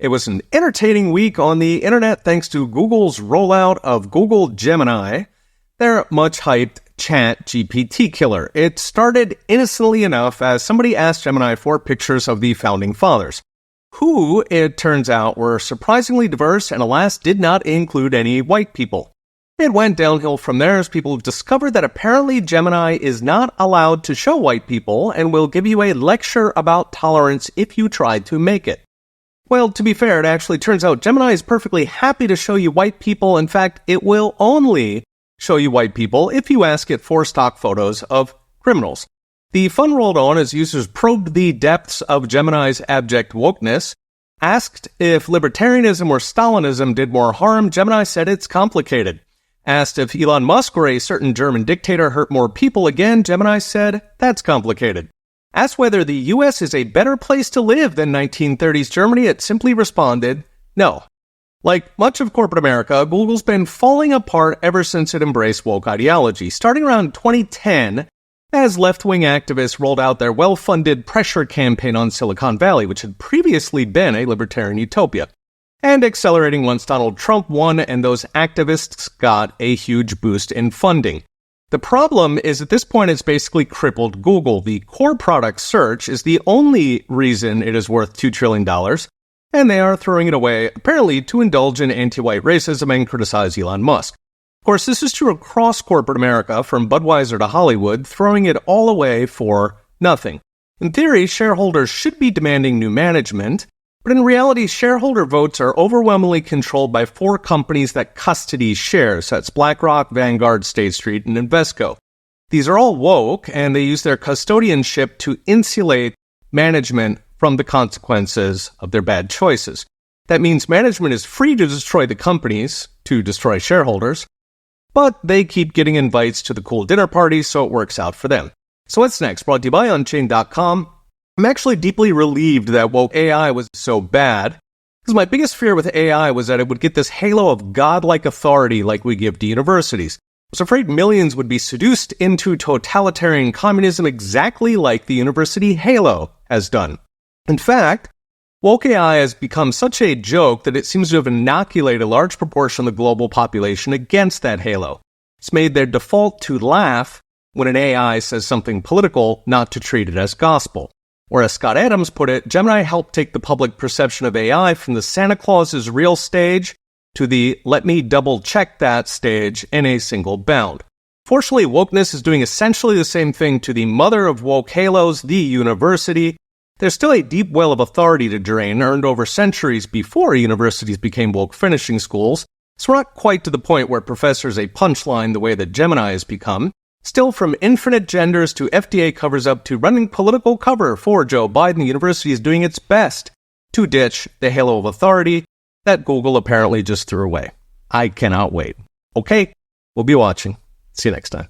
It was an entertaining week on the internet thanks to Google's rollout of Google Gemini, their much-hyped chat GPT killer. It started innocently enough as somebody asked Gemini for pictures of the founding fathers, who, it turns out, were surprisingly diverse and alas did not include any white people. It went downhill from there as people discovered that apparently Gemini is not allowed to show white people and will give you a lecture about tolerance if you try to make it. Well, to be fair, it actually turns out Gemini is perfectly happy to show you white people. In fact, it will only show you white people if you ask it for stock photos of criminals. The fun rolled on as users probed the depths of Gemini's abject wokeness. Asked if libertarianism or Stalinism did more harm, Gemini said it's complicated. Asked if Elon Musk or a certain German dictator hurt more people, again, Gemini said that's complicated. Asked whether the US is a better place to live than 1930s Germany, it simply responded, no. Like much of corporate America, Google's been falling apart ever since it embraced woke ideology. Starting around 2010, as left-wing activists rolled out their well-funded pressure campaign on Silicon Valley, which had previously been a libertarian utopia, and accelerating once Donald Trump won and those activists got a huge boost in funding. The problem is at this point it's basically crippled Google. The core product search is the only reason it is worth $2 trillion, and they are throwing it away, apparently to indulge in anti-white racism and criticize Elon Musk. Of course, this is true across corporate America, from Budweiser to Hollywood, throwing it all away for nothing. In theory, shareholders should be demanding new management, but in reality, shareholder votes are overwhelmingly controlled by 4 companies that custody shares. That's BlackRock, Vanguard, State Street, and Invesco. These are all woke, and they use their custodianship to insulate management from the consequences of their bad choices. That means management is free to destroy the companies, to destroy shareholders, but they keep getting invites to the cool dinner parties, so it works out for them. So what's next? Brought to you by Unchained.com. I'm actually deeply relieved that woke AI was so bad, because my biggest fear with AI was that it would get this halo of godlike authority like we give to universities. I was afraid millions would be seduced into totalitarian communism exactly like the university halo has done. In fact, woke AI has become such a joke that it seems to have inoculated a large proportion of the global population against that halo. It's made their default to laugh when an AI says something political, not to treat it as gospel. Or as Scott Adams put it, Gemini helped take the public perception of AI from the Santa Claus is real stage to the let me double check that stage in a single bound. Fortunately, wokeness is doing essentially the same thing to the mother of woke halos, the university. There's still a deep well of authority to drain, earned over centuries before universities became woke finishing schools, so we're not quite to the point where professors a punchline the way that Gemini has become. Still, from infinite genders to FDA covers up to running political cover for Joe Biden, the university is doing its best to ditch the halo of authority that Google apparently just threw away. I cannot wait. Okay, we'll be watching. See you next time.